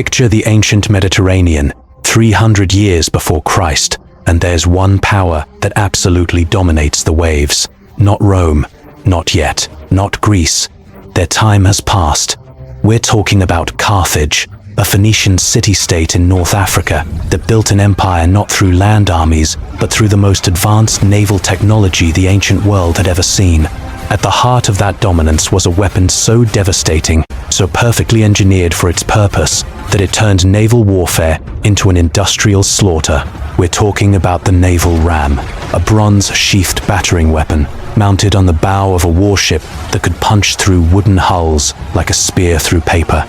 Picture the ancient Mediterranean, 300 years before Christ, and there's one power that absolutely dominates the waves. Not Rome, not yet, not Greece. Their time has passed. We're talking about Carthage, a Phoenician city-state in North Africa that built an empire not through land armies, but through the most advanced naval technology the ancient world had ever seen. At the heart of that dominance was a weapon so devastating, so perfectly engineered for its purpose, that it turned naval warfare into an industrial slaughter. We're talking about the naval ram, a bronze-sheathed battering weapon mounted on the bow of a warship that could punch through wooden hulls like a spear through paper.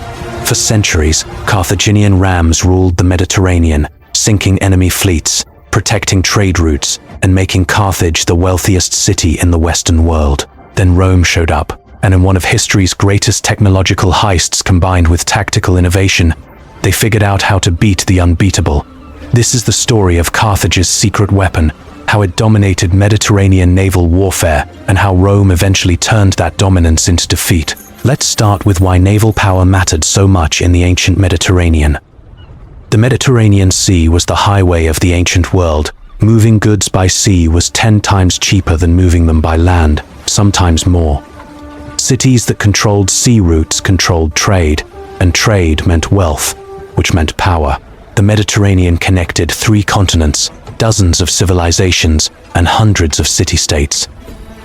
For centuries, Carthaginian rams ruled the Mediterranean, sinking enemy fleets, protecting trade routes, and making Carthage the wealthiest city in the Western world. Then Rome showed up, and in one of history's greatest technological heists combined with tactical innovation, they figured out how to beat the unbeatable. This is the story of Carthage's secret weapon, how it dominated Mediterranean naval warfare, and how Rome eventually turned that dominance into defeat. Let's start with why naval power mattered so much in the ancient Mediterranean. The Mediterranean Sea was the highway of the ancient world. Moving goods by sea was 10 times cheaper than moving them by land, sometimes more. Cities that controlled sea routes controlled trade, and trade meant wealth, which meant power. The Mediterranean connected 3 continents, dozens of civilizations, and hundreds of city-states.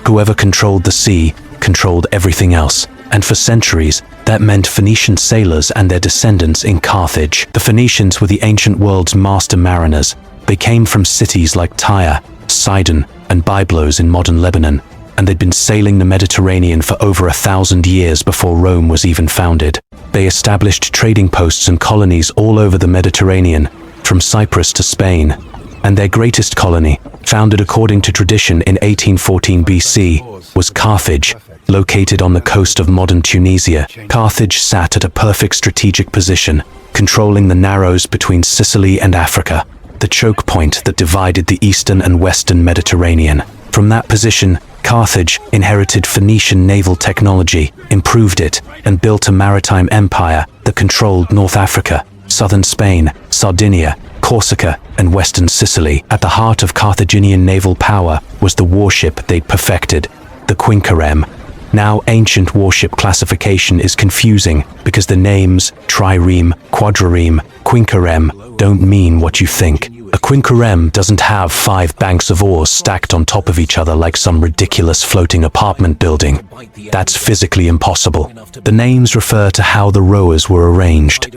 Whoever controlled the sea controlled everything else, and for centuries, that meant Phoenician sailors and their descendants in Carthage. The Phoenicians were the ancient world's master mariners. They came from cities like Tyre, Sidon, and Byblos in modern Lebanon, and they'd been sailing the Mediterranean for over 1,000 years before Rome was even founded. They established trading posts and colonies all over the Mediterranean, from Cyprus to Spain, and their greatest colony, founded according to tradition in 1814 BC, was Carthage, located on the coast of modern Tunisia. Carthage sat at a perfect strategic position, controlling the narrows between Sicily and Africa, the choke point that divided the eastern and western Mediterranean. From that position, Carthage inherited Phoenician naval technology, improved it, and built a maritime empire that controlled North Africa, southern Spain, Sardinia, Corsica, and western Sicily. At the heart of Carthaginian naval power was the warship they'd perfected, the quinquereme. Now, ancient warship classification is confusing because the names trireme, quadrireme, quinquereme don't mean what you think. A quinquereme doesn't have 5 banks of oars stacked on top of each other like some ridiculous floating apartment building. That's physically impossible. The names refer to how the rowers were arranged.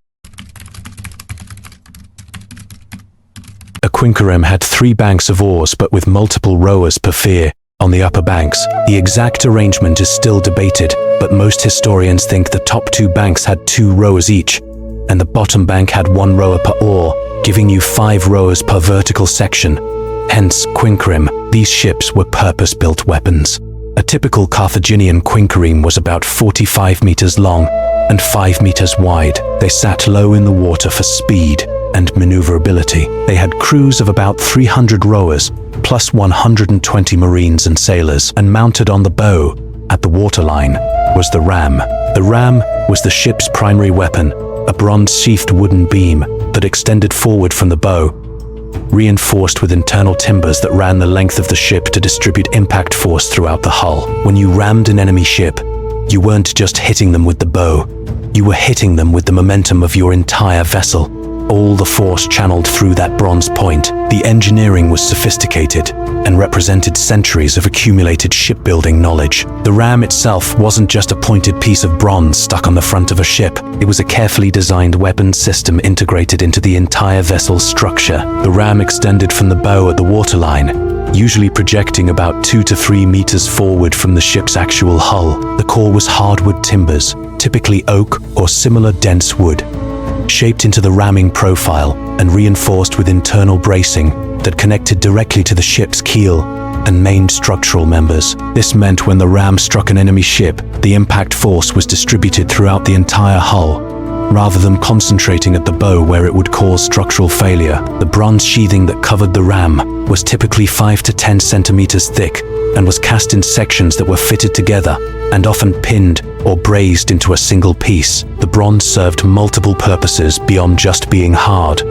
A quinquereme had 3 banks of oars but with multiple rowers per fier on the upper banks. The exact arrangement is still debated, but most historians think the top 2 banks had 2 rowers each, and the bottom bank had 1 rower per oar, giving you 5 rowers per vertical section. Hence, quinquereme. These ships were purpose-built weapons. A typical Carthaginian quinquereme was about 45 meters long and 5 meters wide. They sat low in the water for speed and maneuverability. They had crews of about 300 rowers, plus 120 marines and sailors, and mounted on the bow, at the waterline, was the ram. The ram was the ship's primary weapon, a bronze-sheathed wooden beam that extended forward from the bow, reinforced with internal timbers that ran the length of the ship to distribute impact force throughout the hull. When you rammed an enemy ship, you weren't just hitting them with the bow, you were hitting them with the momentum of your entire vessel. All the force channeled through that bronze point. The engineering was sophisticated and represented centuries of accumulated shipbuilding knowledge. The ram itself wasn't just a pointed piece of bronze stuck on the front of a ship. It was a carefully designed weapons system integrated into the entire vessel's structure. The ram extended from the bow at the waterline, usually projecting about 2 to 3 meters forward from the ship's actual hull. The core was hardwood timbers, typically oak or similar dense wood, shaped into the ramming profile and reinforced with internal bracing that connected directly to the ship's keel and main structural members. This meant when the ram struck an enemy ship, the impact force was distributed throughout the entire hull, rather than concentrating at the bow where it would cause structural failure. The bronze sheathing that covered the ram was typically 5 to 10 centimeters thick and was cast in sections that were fitted together and often pinned or brazed into a single piece. The bronze served multiple purposes beyond just being hard.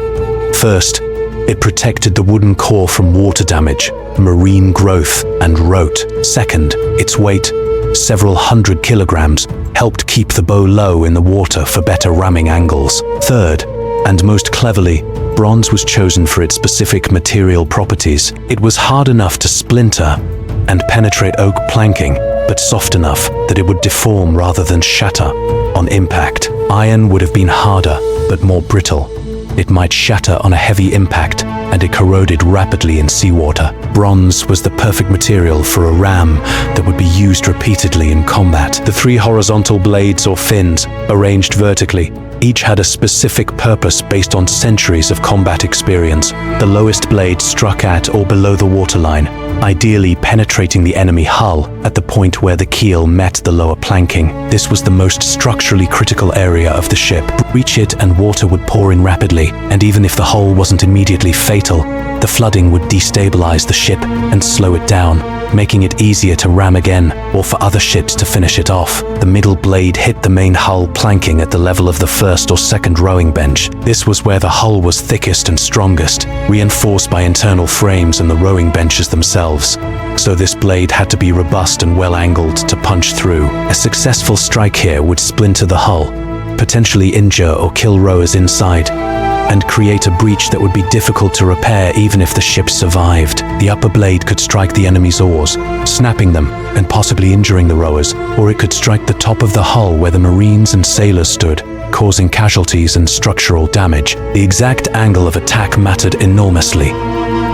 First, it protected the wooden core from water damage, marine growth, and rot. Second, its weight, several hundred kilograms, helped keep the bow low in the water for better ramming angles. Third, and most cleverly, bronze was chosen for its specific material properties. It was hard enough to splinter and penetrate oak planking, but soft enough that it would deform rather than shatter on impact. Iron would have been harder, but more brittle. It might shatter on a heavy impact, and it corroded rapidly in seawater. Bronze was the perfect material for a ram that would be used repeatedly in combat. The 3 horizontal blades or fins, arranged vertically, each had a specific purpose based on centuries of combat experience. The lowest blade struck at or below the waterline, ideally penetrating the enemy hull at the point where the keel met the lower planking. This was the most structurally critical area of the ship. Breach it and water would pour in rapidly, and even if the hull wasn't immediately fatal, the flooding would destabilize the ship and slow it down, making it easier to ram again or for other ships to finish it off. The middle blade hit the main hull planking at the level of the first or second rowing bench. This was where the hull was thickest and strongest, reinforced by internal frames and the rowing benches themselves. So this blade had to be robust and well angled to punch through. A successful strike here would splinter the hull, potentially injure or kill rowers inside, and create a breach that would be difficult to repair even if the ship survived. The upper blade could strike the enemy's oars, snapping them and possibly injuring the rowers, or it could strike the top of the hull where the marines and sailors stood, causing casualties and structural damage. The exact angle of attack mattered enormously.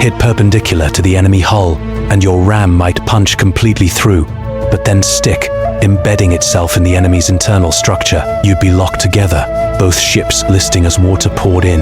Hit perpendicular to the enemy hull, and your ram might punch completely through, but then stick, embedding itself in the enemy's internal structure. You'd be locked together, both ships listing as water poured in,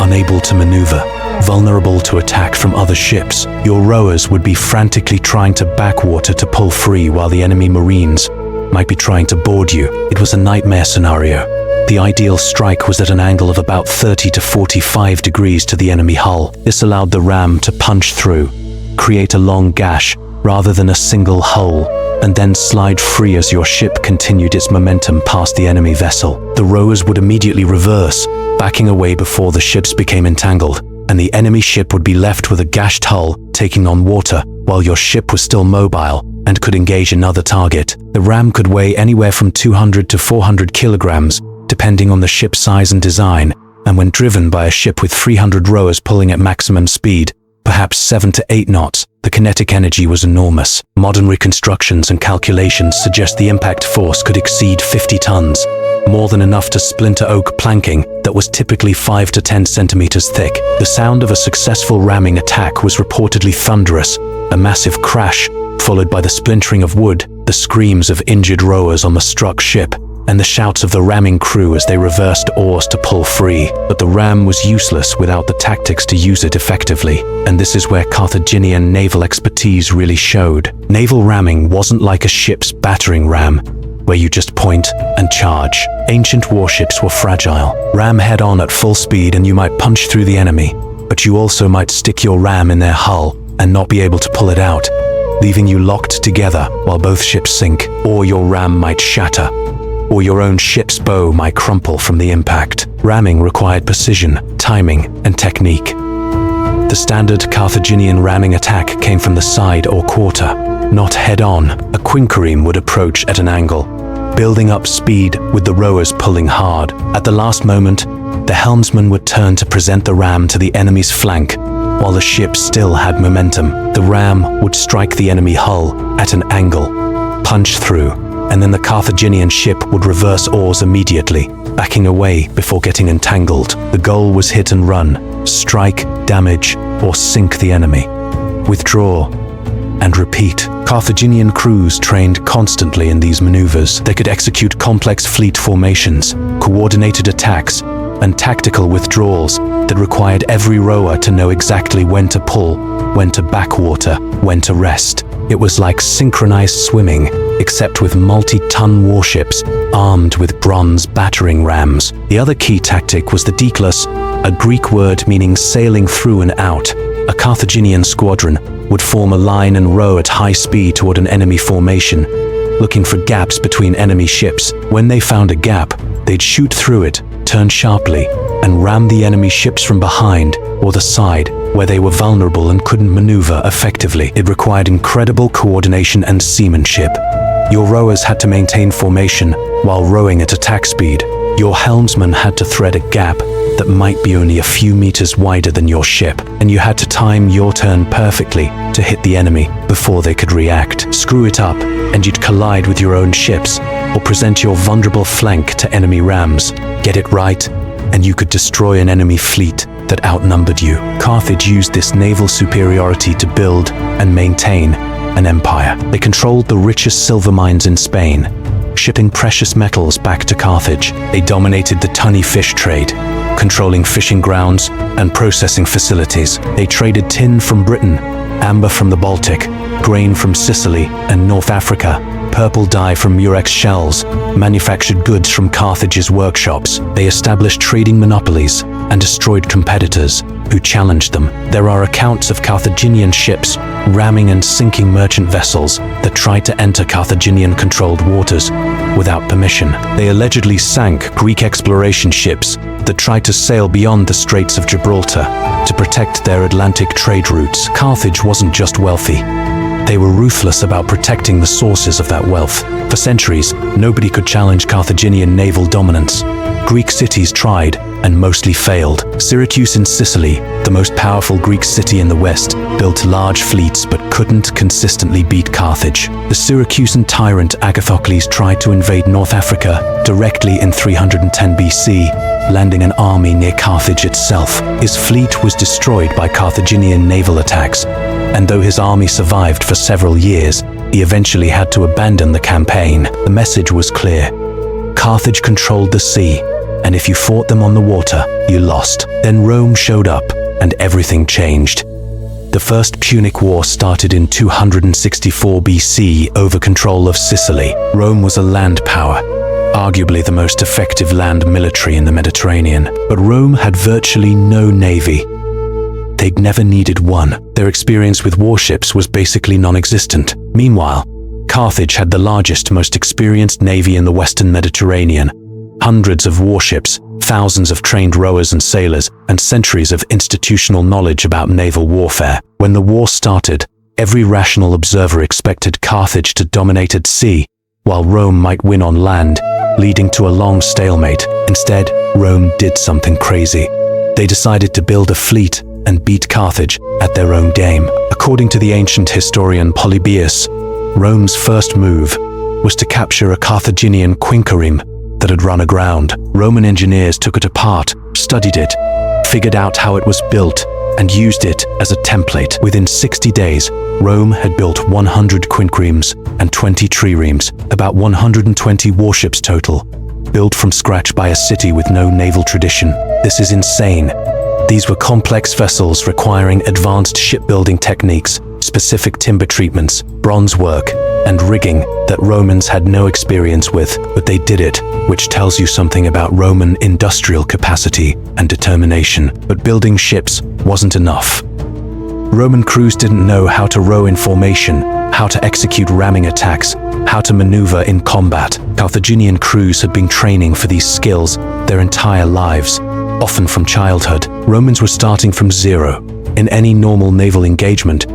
unable to maneuver, vulnerable to attack from other ships. Your rowers would be frantically trying to back water to pull free while the enemy marines might be trying to board you. It was a nightmare scenario. The ideal strike was at an angle of about 30 to 45 degrees to the enemy hull. This allowed the ram to punch through, create a long gash rather than a single hole, and then slide free as your ship continued its momentum past the enemy vessel. The rowers would immediately reverse, backing away before the ships became entangled, and the enemy ship would be left with a gashed hull taking on water while your ship was still mobile and could engage another target. The ram could weigh anywhere from 200 to 400 kilograms, depending on the ship's size and design, and when driven by a ship with 300 rowers pulling at maximum speed, perhaps 7 to 8 knots, the kinetic energy was enormous. Modern reconstructions and calculations suggest the impact force could exceed 50 tons, more than enough to splinter oak planking that was typically 5 to 10 centimeters thick. The sound of a successful ramming attack was reportedly thunderous, a massive crash, followed by the splintering of wood, the screams of injured rowers on the struck ship, and the shouts of the ramming crew as they reversed oars to pull free. But the ram was useless without the tactics to use it effectively, and this is where Carthaginian naval expertise really showed. Naval ramming wasn't like a ship's battering ram, where you just point and charge. Ancient warships were fragile. Ram head-on at full speed and you might punch through the enemy, but you also might stick your ram in their hull and not be able to pull it out, leaving you locked together while both ships sink, or your ram might shatter, or your own ship's bow might crumple from the impact. Ramming required precision, timing, and technique. The standard Carthaginian ramming attack came from the side or quarter, not head-on. A quinquereme would approach at an angle, building up speed with the rowers pulling hard. At the last moment, the helmsman would turn to present the ram to the enemy's flank, while the ship still had momentum. The ram would strike the enemy hull at an angle, punch through, and then the Carthaginian ship would reverse oars immediately, backing away before getting entangled. The goal was hit and run, strike, damage, or sink the enemy. Withdraw and repeat. Carthaginian crews trained constantly in these maneuvers. They could execute complex fleet formations, coordinated attacks, and tactical withdrawals that required every rower to know exactly when to pull, when to back water, when to rest. It was like synchronized swimming, except with multi-ton warships armed with bronze battering rams. The other key tactic was the deklus, a Greek word meaning sailing through and out. A Carthaginian squadron would form a line and row at high speed toward an enemy formation, looking for gaps between enemy ships. When they found a gap, they'd shoot through it, turn sharply, and ram the enemy ships from behind or the side where they were vulnerable and couldn't maneuver effectively. It required incredible coordination and seamanship. Your rowers had to maintain formation while rowing at attack speed. Your helmsman had to thread a gap that might be only a few meters wider than your ship, and you had to time your turn perfectly to hit the enemy before they could react. Screw it up, and you'd collide with your own ships, or present your vulnerable flank to enemy rams. Get it right, and you could destroy an enemy fleet that outnumbered you. Carthage used this naval superiority to build and maintain an empire. They controlled the richest silver mines in Spain, shipping precious metals back to Carthage. They dominated the tunny fish trade, controlling fishing grounds and processing facilities. They traded tin from Britain, amber from the Baltic, grain from Sicily and North Africa, purple dye from Murex shells, manufactured goods from Carthage's workshops. They established trading monopolies and destroyed competitors who challenged them. There are accounts of Carthaginian ships ramming and sinking merchant vessels that tried to enter Carthaginian-controlled waters without permission. They allegedly sank Greek exploration ships that tried to sail beyond the Straits of Gibraltar to protect their Atlantic trade routes. Carthage wasn't just wealthy. They were ruthless about protecting the sources of that wealth. For centuries, nobody could challenge Carthaginian naval dominance. Greek cities tried and mostly failed. Syracuse in Sicily, the most powerful Greek city in the west, built large fleets but couldn't consistently beat Carthage. The Syracusan tyrant Agathocles tried to invade North Africa directly in 310 BC, landing an army near Carthage itself. His fleet was destroyed by Carthaginian naval attacks, and though his army survived for several years, he eventually had to abandon the campaign. The message was clear. Carthage controlled the sea, and if you fought them on the water, you lost. Then Rome showed up, and everything changed. The First Punic War started in 264 BC over control of Sicily. Rome was a land power, arguably the most effective land military in the Mediterranean. But Rome had virtually no navy. They'd never needed one. Their experience with warships was basically non-existent. Meanwhile, Carthage had the largest, most experienced navy in the Western Mediterranean. Hundreds of warships, thousands of trained rowers and sailors, and centuries of institutional knowledge about naval warfare. When the war started, every rational observer expected Carthage to dominate at sea, while Rome might win on land, leading to a long stalemate. Instead, Rome did something crazy. They decided to build a fleet and beat Carthage at their own game. According to the ancient historian Polybius, Rome's first move was to capture a Carthaginian quinquereme that had run aground. Roman engineers took it apart, studied it, figured out how it was built, and used it as a template. Within 60 days, Rome had built 100 quinqueremes and 20 triremes, about 120 warships total, built from scratch by a city with no naval tradition. This is insane. These were complex vessels requiring advanced shipbuilding techniques, specific timber treatments, bronze work, and rigging that Romans had no experience with, but they did it, which tells you something about Roman industrial capacity and determination. But building ships wasn't enough. Roman crews didn't know how to row in formation, how to execute ramming attacks, how to maneuver in combat. Carthaginian crews had been training for these skills their entire lives, often from childhood. Romans were starting from zero. In any normal naval engagement,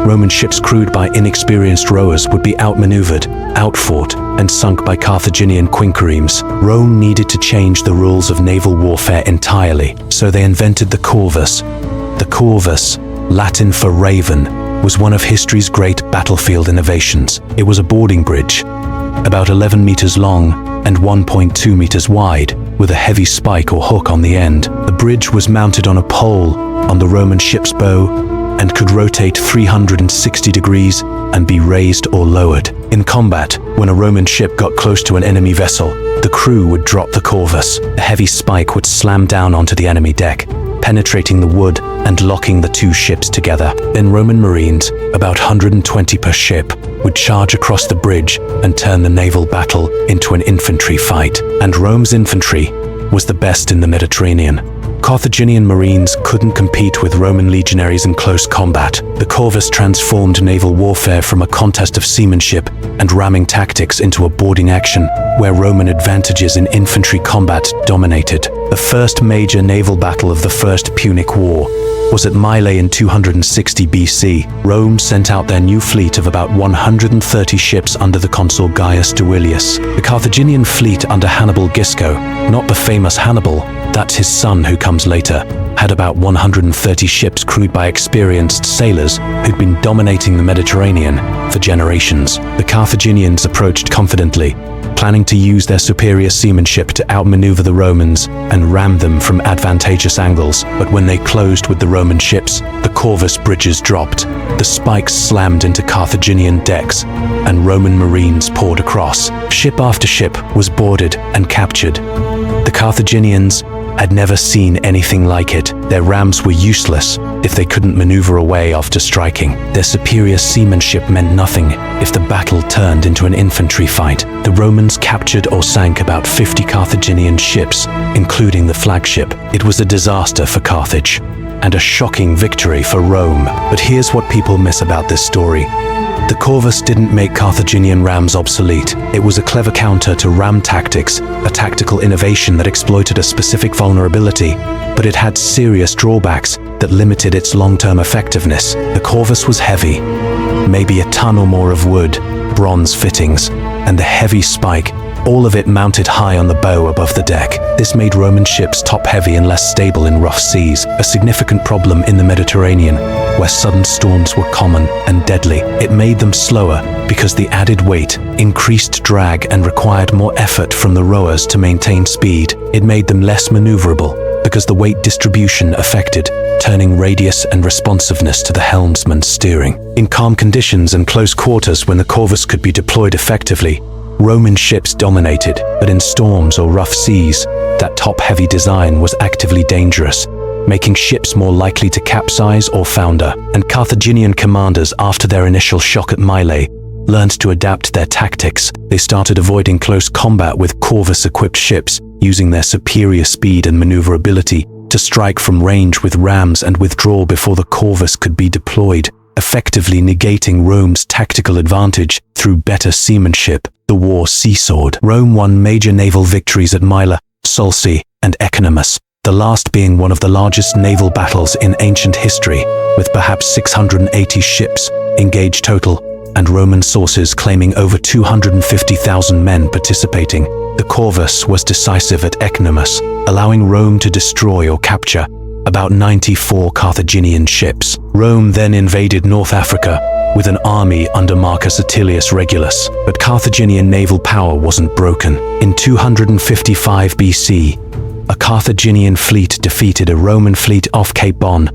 Roman ships crewed by inexperienced rowers would be outmaneuvered, outfought, and sunk by Carthaginian quinqueremes. Rome needed to change the rules of naval warfare entirely, so they invented the corvus. The corvus, Latin for raven, was one of history's great battlefield innovations. It was a boarding bridge, about 11 meters long and 1.2 meters wide, with a heavy spike or hook on the end. The bridge was mounted on a pole on the Roman ship's bow and could rotate 360 degrees and be raised or lowered. In combat, when a Roman ship got close to an enemy vessel, the crew would drop the corvus. A heavy spike would slam down onto the enemy deck, penetrating the wood and locking the two ships together. Then Roman marines, about 120 per ship, would charge across the bridge and turn the naval battle into an infantry fight. And Rome's infantry was the best in the Mediterranean. Carthaginian marines couldn't compete with Roman legionaries in close combat. The corvus transformed naval warfare from a contest of seamanship and ramming tactics into a boarding action, where Roman advantages in infantry combat dominated. The first major naval battle of the First Punic War was at Mylae in 260 BC. Rome sent out their new fleet of about 130 ships under the consul Gaius Duilius. The Carthaginian fleet under Hannibal Gisco, not the famous Hannibal, that's his son who comes later, had about 130 ships crewed by experienced sailors who'd been dominating the Mediterranean for generations. The Carthaginians approached confidently, planning to use their superior seamanship to outmaneuver the Romans and ram them from advantageous angles. But when they closed with the Roman ships, the corvus bridges dropped, the spikes slammed into Carthaginian decks, and Roman marines poured across. Ship after ship was boarded and captured. The Carthaginians had never seen anything like it. Their rams were useless if they couldn't maneuver away after striking. Their superior seamanship meant nothing if the battle turned into an infantry fight. The Romans captured or sank about 50 Carthaginian ships, including the flagship. It was a disaster for Carthage and a shocking victory for Rome. But here's what people miss about this story. The corvus didn't make Carthaginian rams obsolete. It was a clever counter to ram tactics, a tactical innovation that exploited a specific vulnerability, but it had serious drawbacks that limited its long-term effectiveness. The corvus was heavy, maybe a ton or more of wood, bronze fittings, and the heavy spike, all of it mounted high on the bow above the deck. This made Roman ships top-heavy and less stable in rough seas, a significant problem in the Mediterranean, where sudden storms were common and deadly. It made them slower because the added weight increased drag and required more effort from the rowers to maintain speed. It made them less maneuverable because the weight distribution affected turning radius and responsiveness to the helmsman's steering. In calm conditions and close quarters when the corvus could be deployed effectively, Roman ships dominated, but in storms or rough seas, that top-heavy design was actively dangerous, making ships more likely to capsize or founder. And Carthaginian commanders, after their initial shock at Mylae, learned to adapt their tactics. They started avoiding close combat with corvus-equipped ships, using their superior speed and maneuverability to strike from range with rams and withdraw before the corvus could be deployed, effectively negating Rome's tactical advantage through better seamanship. The war seesawed. Rome won major naval victories at Myla, Solsi, and Ecnomus, the last being one of the largest naval battles in ancient history, with perhaps 680 ships engaged total, and Roman sources claiming over 250,000 men participating. The corvus was decisive at Ecnomus, allowing Rome to destroy or capture about 94 Carthaginian ships. Rome then invaded North Africa with an army under Marcus Atilius Regulus, but Carthaginian naval power wasn't broken. In 255 BC, a Carthaginian fleet defeated a Roman fleet off Cape Bon,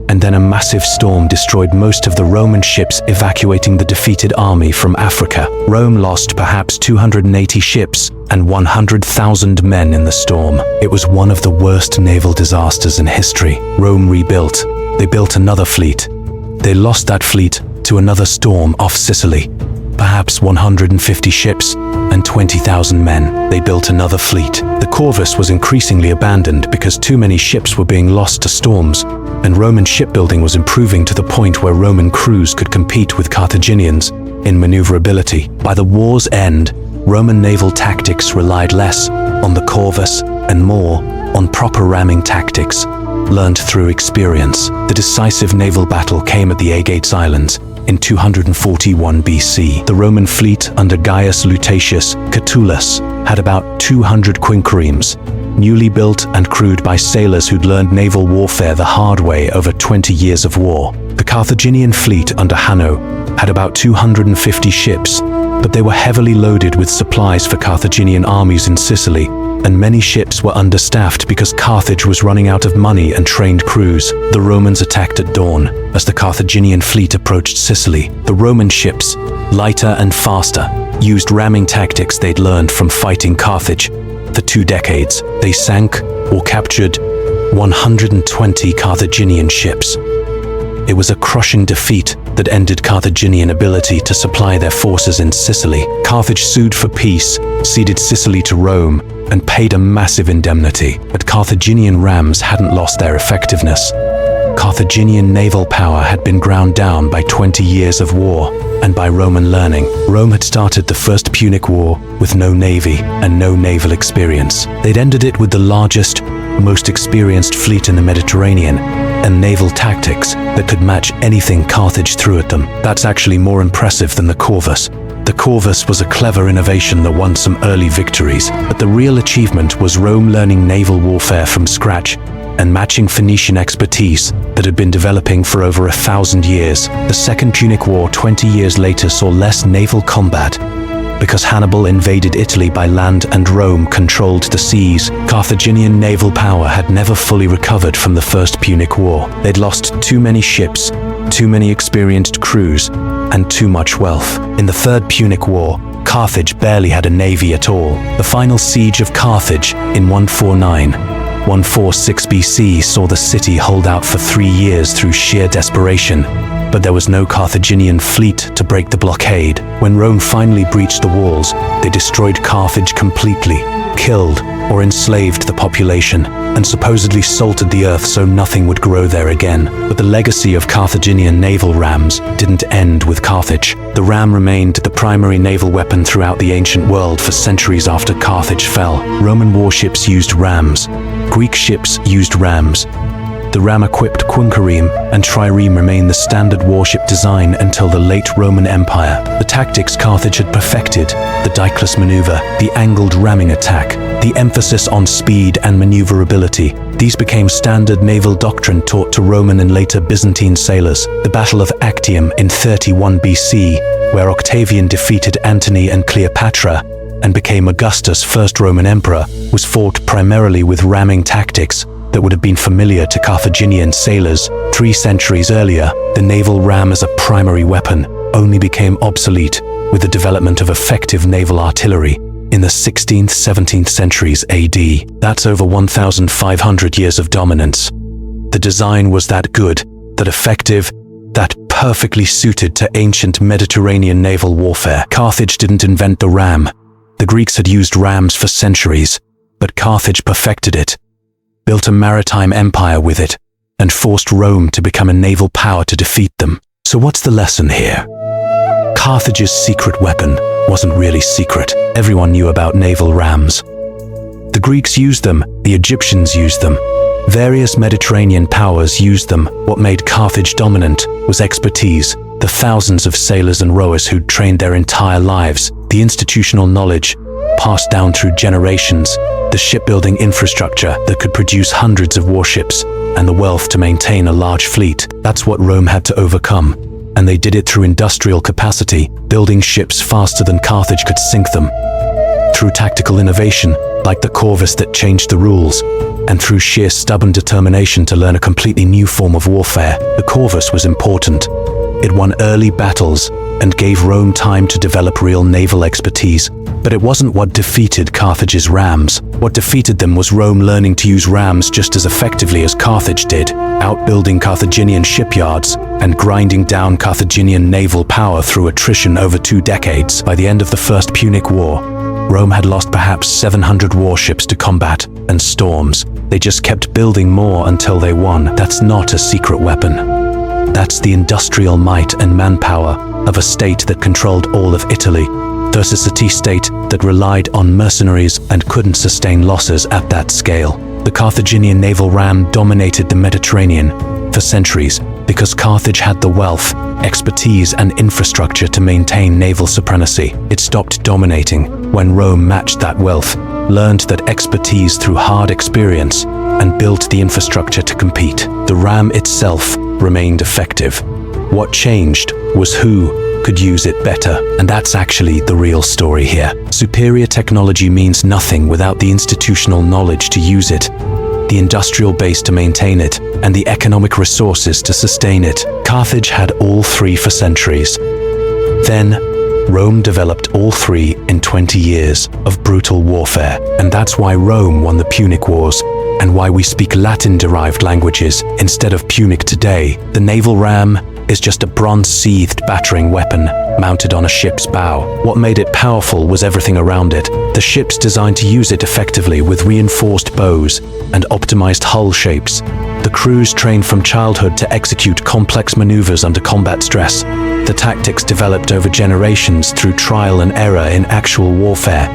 and then a massive storm destroyed most of the Roman ships, evacuating the defeated army from Africa. Rome lost perhaps 280 ships and 100,000 men in the storm. It was one of the worst naval disasters in history. Rome rebuilt. They built another fleet. They lost that fleet to another storm off Sicily. Perhaps 150 ships and 20,000 men. They built another fleet. The corvus was increasingly abandoned because too many ships were being lost to storms, and Roman shipbuilding was improving to the point where Roman crews could compete with Carthaginians in maneuverability. By the war's end, Roman naval tactics relied less on the corvus and more on proper ramming tactics, learned through experience. The decisive naval battle came at the Aegates Islands in 241 BC. The Roman fleet under Gaius Lutatius Catulus had about 200 quinqueremes, newly built and crewed by sailors who'd learned naval warfare the hard way over 20 years of war. The Carthaginian fleet under Hanno had about 250 ships, but they were heavily loaded with supplies for Carthaginian armies in Sicily, and many ships were understaffed because Carthage was running out of money and trained crews. The Romans attacked at dawn as the Carthaginian fleet approached Sicily. The Roman ships, lighter and faster, used ramming tactics they'd learned from fighting Carthage for 2 decades. They sank or captured 120 Carthaginian ships. It was a crushing defeat that ended Carthaginian ability to supply their forces in Sicily. Carthage sued for peace, ceded Sicily to Rome, and paid a massive indemnity. But Carthaginian rams hadn't lost their effectiveness. Carthaginian naval power had been ground down by 20 years of war and by Roman learning. Rome had started the First Punic War with no navy and no naval experience. They'd ended it with the largest, most experienced fleet in the Mediterranean and naval tactics that could match anything Carthage threw at them. That's actually more impressive than the Corvus. The Corvus was a clever innovation that won some early victories, but the real achievement was Rome learning naval warfare from scratch and matching Phoenician expertise that had been developing for over 1,000 years. The Second Punic War 20 years later saw less naval combat because Hannibal invaded Italy by land and Rome controlled the seas. Carthaginian naval power had never fully recovered from the First Punic War. They'd lost too many ships, too many experienced crews, and too much wealth. In the Third Punic War, Carthage barely had a navy at all. The final siege of Carthage in 146 BC saw the city hold out for 3 years through sheer desperation, but there was no Carthaginian fleet to break the blockade. When Rome finally breached the walls, they destroyed Carthage completely, killed or enslaved the population, and supposedly salted the earth so nothing would grow there again. But the legacy of Carthaginian naval rams didn't end with Carthage. The ram remained the primary naval weapon throughout the ancient world for centuries after Carthage fell. Roman warships used rams. Greek ships used rams. The ram-equipped quinquereme and trireme remained the standard warship design until the late Roman Empire. The tactics Carthage had perfected, the Diclus maneuver, the angled ramming attack, the emphasis on speed and maneuverability, these became standard naval doctrine taught to Roman and later Byzantine sailors. The Battle of Actium in 31 BC, where Octavian defeated Antony and Cleopatra and became Augustus' first Roman emperor, was fought primarily with ramming tactics that would have been familiar to Carthaginian sailors. 3 centuries earlier, the naval ram as a primary weapon only became obsolete with the development of effective naval artillery in the 16th, 17th centuries AD. That's over 1,500 years of dominance. The design was that good, that effective, that perfectly suited to ancient Mediterranean naval warfare. Carthage didn't invent the ram. The Greeks had used rams for centuries, but Carthage perfected it, built a maritime empire with it, and forced Rome to become a naval power to defeat them. So what's the lesson here? Carthage's secret weapon wasn't really secret. Everyone knew about naval rams. The Greeks used them, the Egyptians used them. Various Mediterranean powers used them. What made Carthage dominant was expertise, the thousands of sailors and rowers who'd trained their entire lives, the institutional knowledge passed down through generations, the shipbuilding infrastructure that could produce hundreds of warships, and the wealth to maintain a large fleet. That's what Rome had to overcome, and they did it through industrial capacity, building ships faster than Carthage could sink them, through tactical innovation, like the Corvus that changed the rules, and through sheer stubborn determination to learn a completely new form of warfare. The Corvus was important. It won early battles and gave Rome time to develop real naval expertise. But it wasn't what defeated Carthage's rams. What defeated them was Rome learning to use rams just as effectively as Carthage did, outbuilding Carthaginian shipyards and grinding down Carthaginian naval power through attrition over 2 decades. By the end of the First Punic War, Rome had lost perhaps 700 warships to combat and storms. They just kept building more until they won. That's not a secret weapon. That's the industrial might and manpower of a state that controlled all of Italy versus a T-state that relied on mercenaries and couldn't sustain losses at that scale. The Carthaginian naval ram dominated the Mediterranean for centuries because Carthage had the wealth, expertise, and infrastructure to maintain naval supremacy. It stopped dominating when Rome matched that wealth, learned that expertise through hard experience, and built the infrastructure to compete. The ram itself remained effective. What changed was who could use it better, and that's actually the real story here. Superior technology means nothing without the institutional knowledge to use it, the industrial base to maintain it, and the economic resources to sustain it. Carthage had all 3 for centuries. Then, Rome developed all 3 in 20 years of brutal warfare, and that's why Rome won the Punic Wars and why we speak Latin-derived languages instead of Punic today. The naval ram is just a bronze-seathed battering weapon mounted on a ship's bow. What made it powerful was everything around it. The ship's designed to use it effectively with reinforced bows and optimized hull shapes. The crews trained from childhood to execute complex maneuvers under combat stress. The tactics developed over generations through trial and error in actual warfare.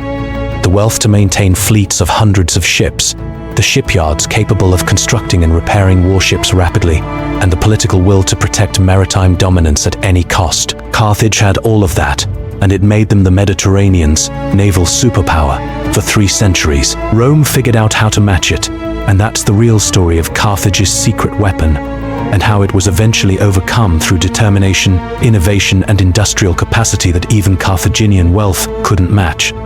The wealth to maintain fleets of hundreds of ships, the shipyards capable of constructing and repairing warships rapidly, and the political will to protect maritime dominance at any cost. Carthage had all of that, and it made them the Mediterranean's naval superpower for 3 centuries. Rome figured out how to match it, and that's the real story of Carthage's secret weapon, and how it was eventually overcome through determination, innovation, and industrial capacity that even Carthaginian wealth couldn't match.